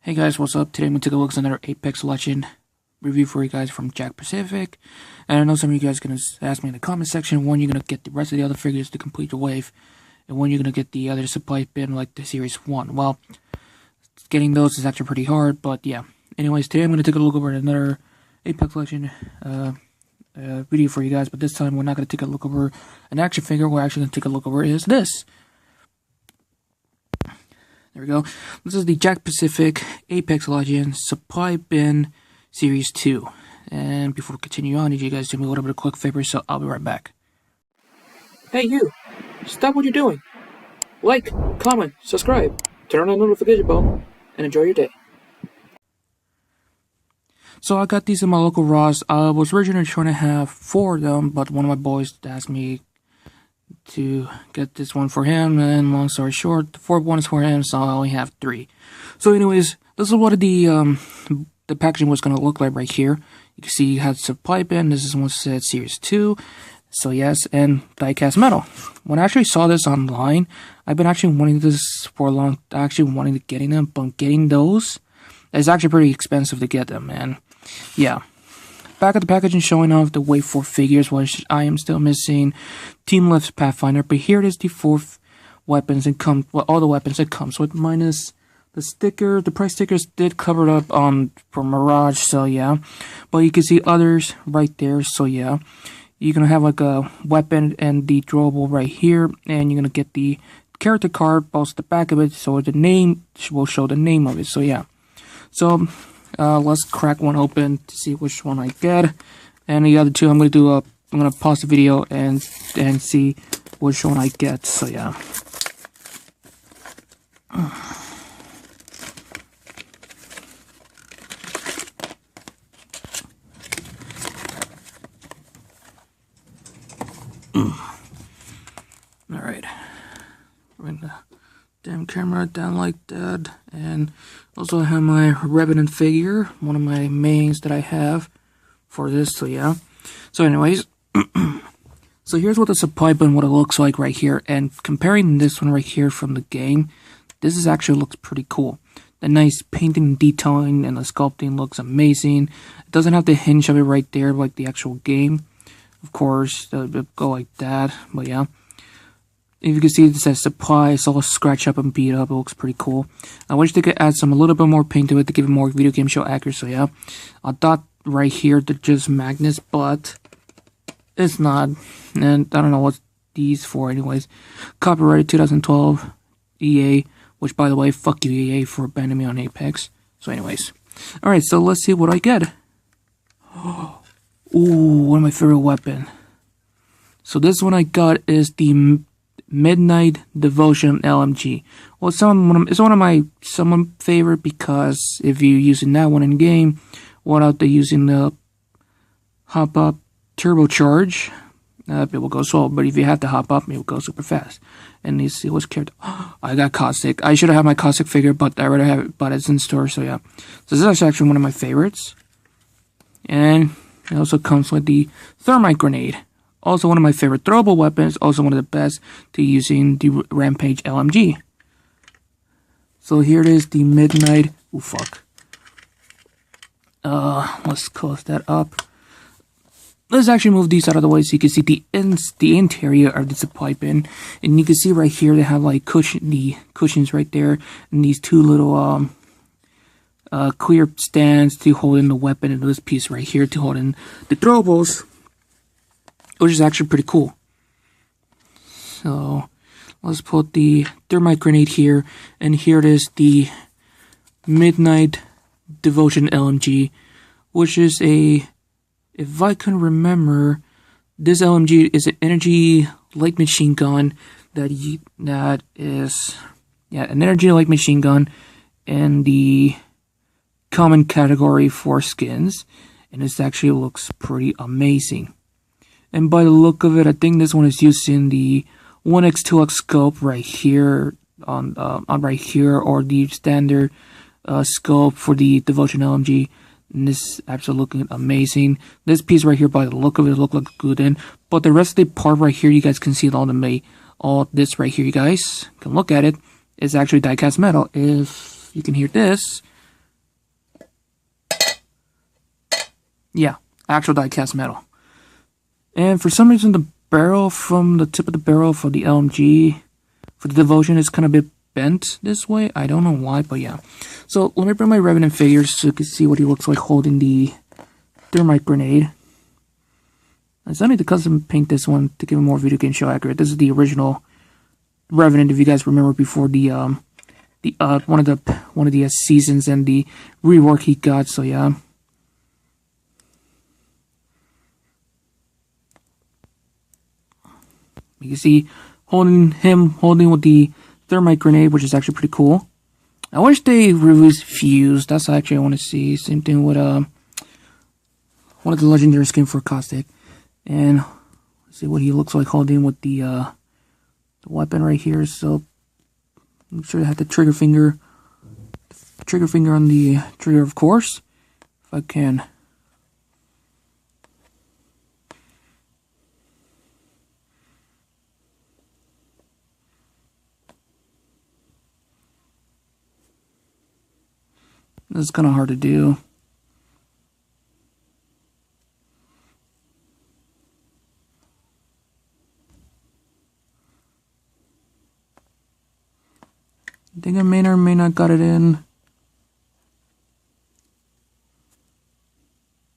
Hey guys, what's up? Today I'm going to take a look at another Apex Legend review for you guys from Jakks Pacific. And I know some of you guys are going to ask me in the comment section when you're going to get the rest of the other figures to complete your wave, and when you're going to get the other supply bin like the Series 1. Well, getting those is actually pretty hard, but yeah. Anyways, today I'm going to take a look over at another Apex Legend video for you guys, but this time we're not going to take a look over an action figure. We're actually going to take a look over is this. There we go. This is the Jakks Pacific Apex Legends Supply Bin Series 2. And before we continue on, I need you guys to do me a little bit of quick favor, so I'll be right back. Hey you! Stop what you're doing! Like, comment, subscribe, turn on the notification bell, and enjoy your day. So I got these in my local Ross. I was originally trying to have 4 of them, but one of my boys asked me to get this one for him, and long story short, the 4th one is for him, so I only have 3. So anyways, this is what the packaging was going to look like right here. You can see you have supply bin. This is one said Series 2, so yes, and die-cast metal. When I actually saw this online, I've been actually wanting this for a long, wanting to getting them, but getting those is actually pretty expensive to get them, and yeah. Back at the packaging showing off the Wave 4 figures, which I am still missing. Team Lift's Pathfinder, but here it is the 4th weapons and all the weapons it comes with, minus the sticker. The price stickers did cover it up for Mirage, so yeah. But you can see others right there, so yeah. You're gonna have like a weapon and the drawable right here, and you're gonna get the character card, both the back of it, so the name will show the name of it, so yeah. So let's crack one open to see which one I get, and the other two I'm gonna pause the video and see which one I get. So yeah. All right, bring the damn camera down like that, and also I have my Revenant figure, one of my mains that I have for this, so yeah. So anyways, so here's what the supply bin, what it looks like right here, and comparing this one right here from the game, this is actually looks pretty cool. The nice painting and detailing and the sculpting looks amazing. It doesn't have the hinge of it right there like the actual game. Of course, it would go like that, but yeah. If you can see, it says supply. It's all scratched up and beat up. It looks pretty cool. I wish they could add a little bit more paint to it to give it more video game show accuracy. Yeah, I thought right here they're just magnets, but it's not. And I don't know what these for, anyways. Copyrighted 2012 EA, which by the way, fuck you EA for abandoning me on Apex. So anyways, all right. So let's see what I get. Ooh, one of my favorite weapon. So this one I got is the Midnight Devotion LMG. Well, it's one of my somewhat favorite, because if you're using that one in game, without the using the hop up turbocharge, it will go slow. But if you have to hop up, it will go super fast. And you see what's character. I got Caustic. I should have had my Caustic figure, but I already have it. But it's in store, so yeah. So this is actually one of my favorites. And it also comes with the Thermite Grenade. Also one of my favorite throwable weapons, also one of the best to using the Rampage LMG. So here it is, the Midnight, oh fuck. Let's close that up. Let's actually move these out of the way so you can see the interior of the supply bin. And you can see right here they have like the cushions right there, and these 2 little clear stands to hold in the weapon, and this piece right here to hold in the throwables, which is actually pretty cool. So let's put the Thermite Grenade here, and here it is, the Midnight Devotion LMG, which is if I can remember, this LMG is an energy light machine gun that is an energy light machine gun in the common category for skins, and this actually looks pretty amazing. And by the look of it, I think this one is using the 1x 2x scope right here on right here, or the standard scope for the Devotion LMG. And this is absolutely looking amazing. This piece right here, by the look of it, look like good in. But the rest of the part right here, you guys can see all this right here, you guys can look at it. Is actually die-cast metal. If you can hear this, Yeah, actual die-cast metal. And for some reason, the barrel from the tip of the barrel for the LMG for the Devotion is kind of a bit bent this way. I don't know why, but yeah. So let me bring my Revenant figures so you can see what he looks like holding the thermite grenade. I still need to custom paint this one to give it more video game show accurate. This is the original Revenant, if you guys remember, before the one of the seasons and the rework he got. So yeah. You can see holding with the thermite grenade, which is actually pretty cool. I wish they released Fuse. That's actually I want to see. Same thing with one of the legendary skin for Caustic. And let's see what he looks like holding with the weapon right here. So make sure to have the trigger finger on the trigger, of course. If I can. This is kind of hard to do. I think I may or may not got it in.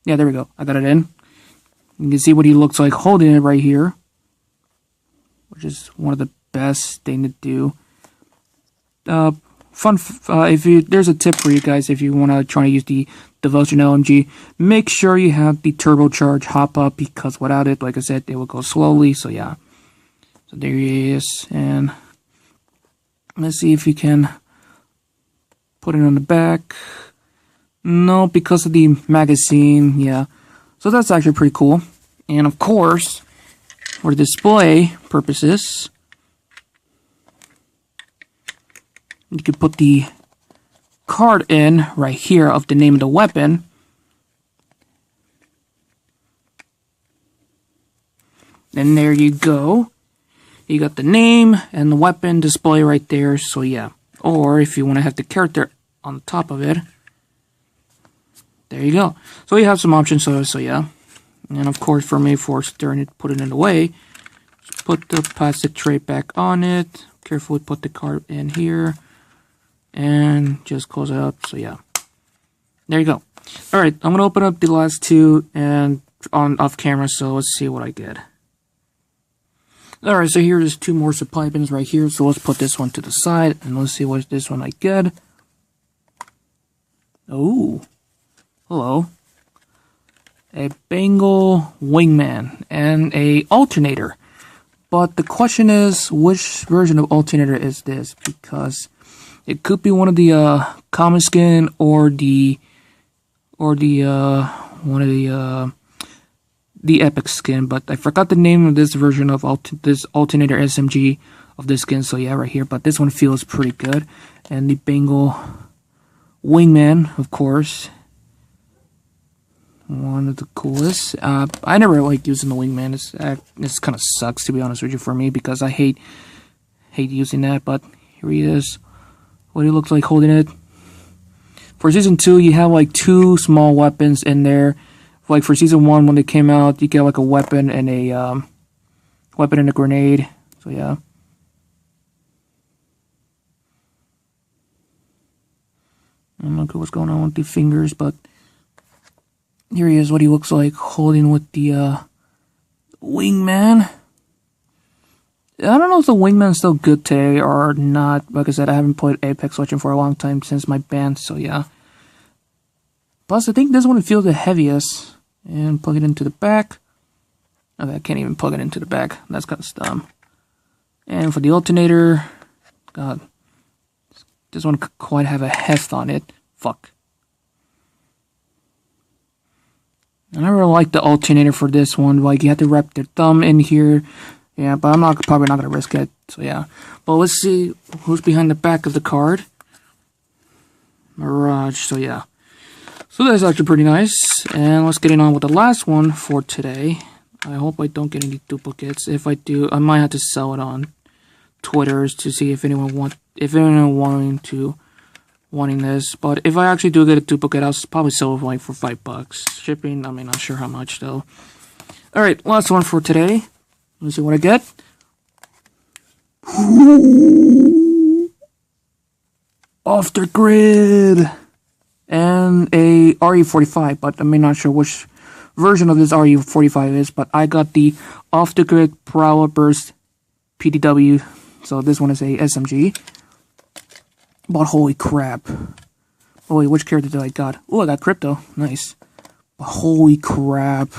Yeah, there we go. I got it in. You can see what he looks like holding it right here, which is one of the best thing to do. There's a tip for you guys if you want to try to use the Devotion LMG. Make sure you have the turbocharge hop up, because without it, like I said, it will go slowly. So yeah. So there he is, and let's see if you can put it on the back. No, because of the magazine, yeah. So that's actually pretty cool. And of course, for display purposes, you could put the card in right here of the name of the weapon. And there you go. You got the name and the weapon display right there, so yeah. Or if you want to have the character on top of it, there you go. So you have some options, so yeah. And of course, for me, for stirring it, put it in the way, just put the plastic tray back on it. Carefully put the card in here, and just close it up. So yeah, there you go. All right, I'm gonna open up the last two and on off camera. So let's see what I get. Alright, so here's two more supply bins right here, so let's put this one to the side, and let's see what this one I get. Oh, hello. A Bengal Wingman, and a alternator. But the question is, which version of alternator is this? Because it could be one of the common skin, or the epic skin, but I forgot the name of this version of this alternator SMG of this skin, so yeah, right here. But this one feels pretty good. And the Bengal Wingman, of course, one of the coolest. I never liked using the Wingman. This kind of sucks, to be honest with you, for me, because I hate using that. But here he is. What he looks like holding it. For season 2, you have like two small weapons in there. Like for season 1, when they came out, you get like a weapon and a grenade. So yeah. I'm not sure what's going on with the fingers, but here he is. What he looks like holding with the Wingman. I don't know if the Wingman's still good today or not. Like I said, I haven't played Apex Legends for a long time since my ban. So yeah. Plus, I think this one feels the heaviest. And plug it into the back. Okay, I can't even plug it into the back. That's kind of dumb. And for the alternator, God, this one could quite have a heft on it. Fuck. I never liked the alternator for this one. Like, you have to wrap your thumb in here. Yeah, but I'm probably not gonna risk it. So yeah. But let's see who's behind the back of the card. Mirage. So yeah. So that's actually pretty nice, and let's get on with the last one for today. I hope I don't get any duplicates. If I do, I might have to sell it on Twitter to see if anyone wanting to wanting this. But if I actually do get a duplicate, I'll probably sell it like for $5. Shipping, I mean, not sure how much though. Alright, last one for today. Let's see what I get. Off the Grid! And a RE45, but I'm not sure which version of this RE45 is, but I got the Off the Grid Prowler Burst PDW. So this one is a SMG. But holy crap. Oh wait, which character did I got? Oh, I got Crypto. Nice. But holy crap.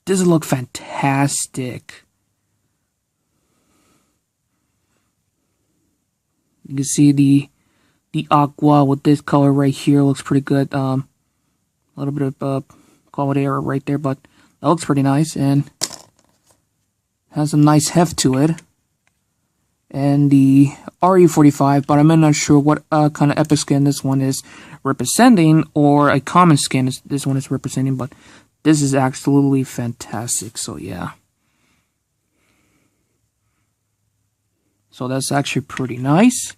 This look fantastic. You can see the aqua with this color right here looks pretty good. A little bit of quality error right there, but that looks pretty nice and has a nice heft to it. And the RE45, but I'm not sure what kind of epic skin this one is representing, or a common skin this one is representing, but this is absolutely fantastic, so yeah. So that's actually pretty nice.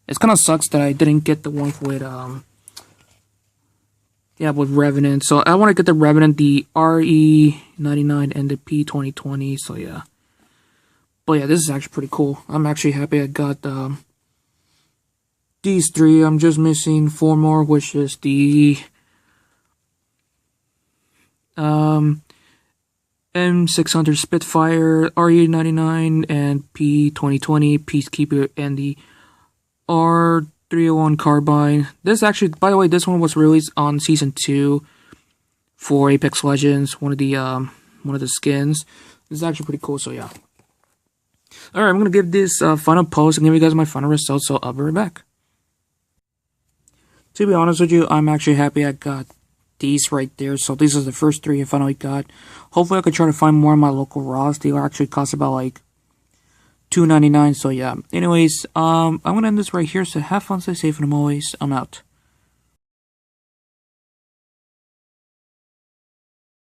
It kind of sucks that I didn't get the one with, with Revenant. So I want to get the Revenant, the RE99, and the P2020, so yeah. But yeah, this is actually pretty cool. I'm actually happy I got these three. I'm just missing 4 more, which is the M600 Spitfire, RE99, and P2020, Peacekeeper, and the R301 Carbine. This actually, by the way, this one was released on Season 2 for Apex Legends, one of the skins. This is actually pretty cool, so yeah. Alright, I'm going to give this final post and give you guys my final results, so I'll be right back. To be honest with you, I'm actually happy I got these right there. So these are the first 3 I finally got. Hopefully I could try to find more in my local Ross. They actually cost about like $2.99, so yeah. Anyways, I'm going to end this right here, so have fun, stay safe, and I'm out.